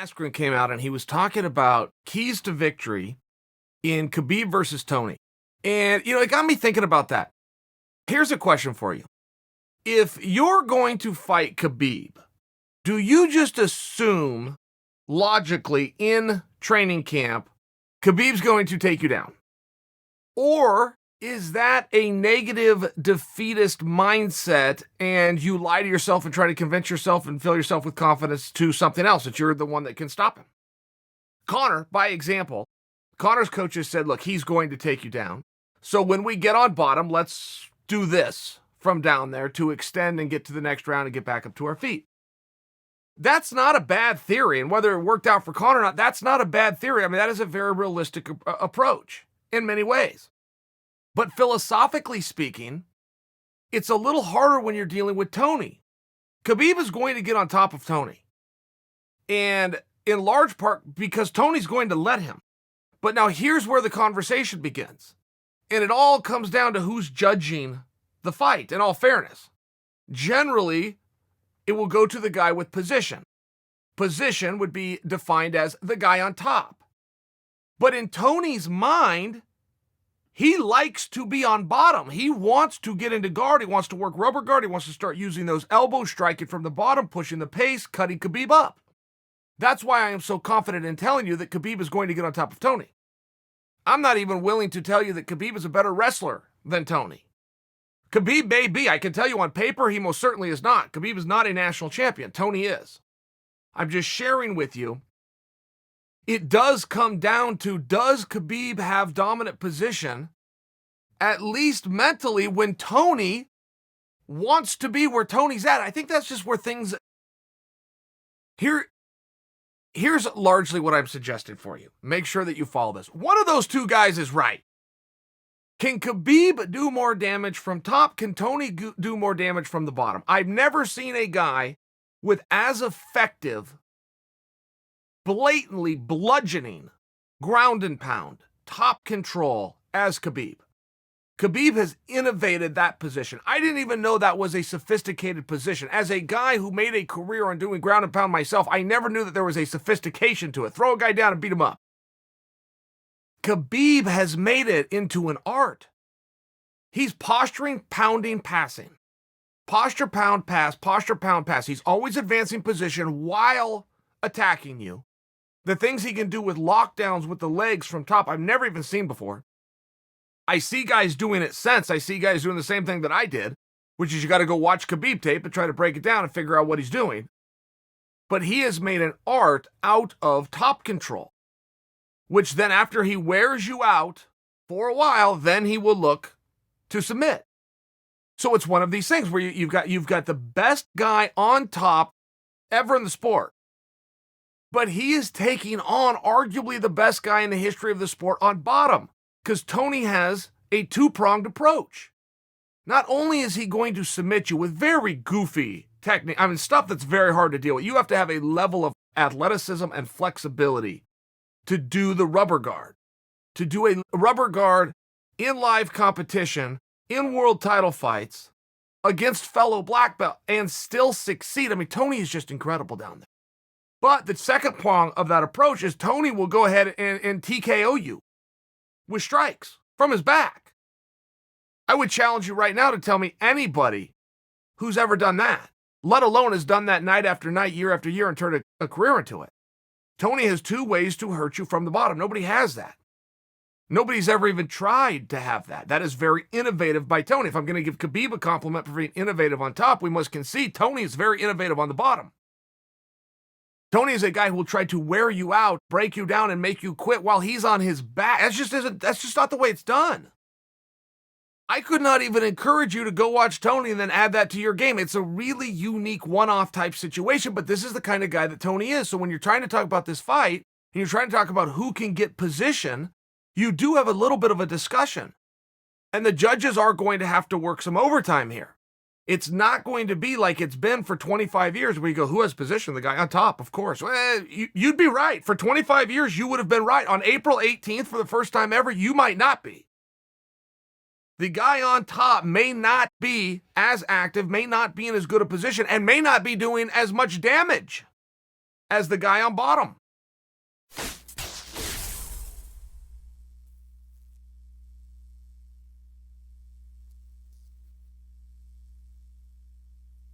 Askren came out and he was talking about keys to victory in Khabib versus Tony. And, it got me thinking about that. Here's a question for you. If you're going to fight Khabib, do you just assume logically in training camp, Khabib's going to take you down? Or is that a negative defeatist mindset and you lie to yourself and try to convince yourself and fill yourself with confidence to something else, that you're the one that can stop him? Conor, by example, Conor's coaches said, look, he's going to take you down. So when we get on bottom, let's do this from down there to extend and get to the next round and get back up to our feet. That's not a bad theory. And whether it worked out for Conor or not, that's not a bad theory. I mean, that is a very realistic approach in many ways. But philosophically speaking, it's a little harder when you're dealing with Tony. Khabib is going to get on top of Tony. And in large part because Tony's going to let him. But now here's where the conversation begins. And it all comes down to who's judging the fight, in all fairness. Generally, it will go to the guy with position. Position would be defined as the guy on top. But in Tony's mind, he likes to be on bottom. He wants to get into guard. He wants to work rubber guard. He wants to start using those elbows, striking from the bottom, pushing the pace, cutting Khabib up. That's why I am so confident in telling you that Khabib is going to get on top of Tony. I'm not even willing to tell you that Khabib is a better wrestler than Tony. Khabib may be. I can tell you on paper, he most certainly is not. Khabib is not a national champion. Tony is. I'm just sharing with you. It does come down to, does Khabib have dominant position, at least mentally, when Tony wants to be where Tony's at? I think that's just where things... Here's largely what I'm suggesting for you. Make sure that you follow this. One of those two guys is right. Can Khabib do more damage from top? Can Tony do more damage from the bottom? I've never seen a guy with as effective, blatantly bludgeoning, ground and pound, top control as Khabib. Khabib has innovated that position. I didn't even know that was a sophisticated position. As a guy who made a career on doing ground and pound myself, I never knew that there was a sophistication to it. Throw a guy down and beat him up. Khabib has made it into an art. He's posturing, pounding, passing. Posture, pound, pass, posture, pound, pass. He's always advancing position while attacking you. The things he can do with lockdowns with the legs from top, I've never even seen before. I see guys doing it since. I see guys doing the same thing that I did, which is you got to go watch Khabib tape and try to break it down and figure out what he's doing. But he has made an art out of top control, which then after he wears you out for a while, then he will look to submit. So it's one of these things where you've got the best guy on top ever in the sport. But he is taking on arguably the best guy in the history of the sport on bottom, because Tony has a two-pronged approach. Not only is he going to submit you with very goofy technique, stuff that's very hard to deal with. You have to have a level of athleticism and flexibility to do the rubber guard. To do a rubber guard in live competition, in world title fights, against fellow black belt, and still succeed. Tony is just incredible down there. But the second prong of that approach is Tony will go ahead and TKO you with strikes from his back. I would challenge you right now to tell me anybody who's ever done that, let alone has done that night after night, year after year, and turned a career into it. Tony has two ways to hurt you from the bottom. Nobody has that. Nobody's ever even tried to have that. That is very innovative by Tony. If I'm going to give Khabib a compliment for being innovative on top, we must concede Tony is very innovative on the bottom. Tony is a guy who will try to wear you out, break you down, and make you quit while he's on his back. That's just not the way it's done. I could not even encourage you to go watch Tony and then add that to your game. It's a really unique one-off type situation, but this is the kind of guy that Tony is. So when you're trying to talk about this fight, and you're trying to talk about who can get position, you do have a little bit of a discussion. And the judges are going to have to work some overtime here. It's not going to be like it's been for 25 years where you go, who has position? The guy on top, of course. Well, you'd be right. For 25 years, you would have been right. On April 18th, for the first time ever, you might not be. The guy on top may not be as active, may not be in as good a position, and may not be doing as much damage as the guy on bottom.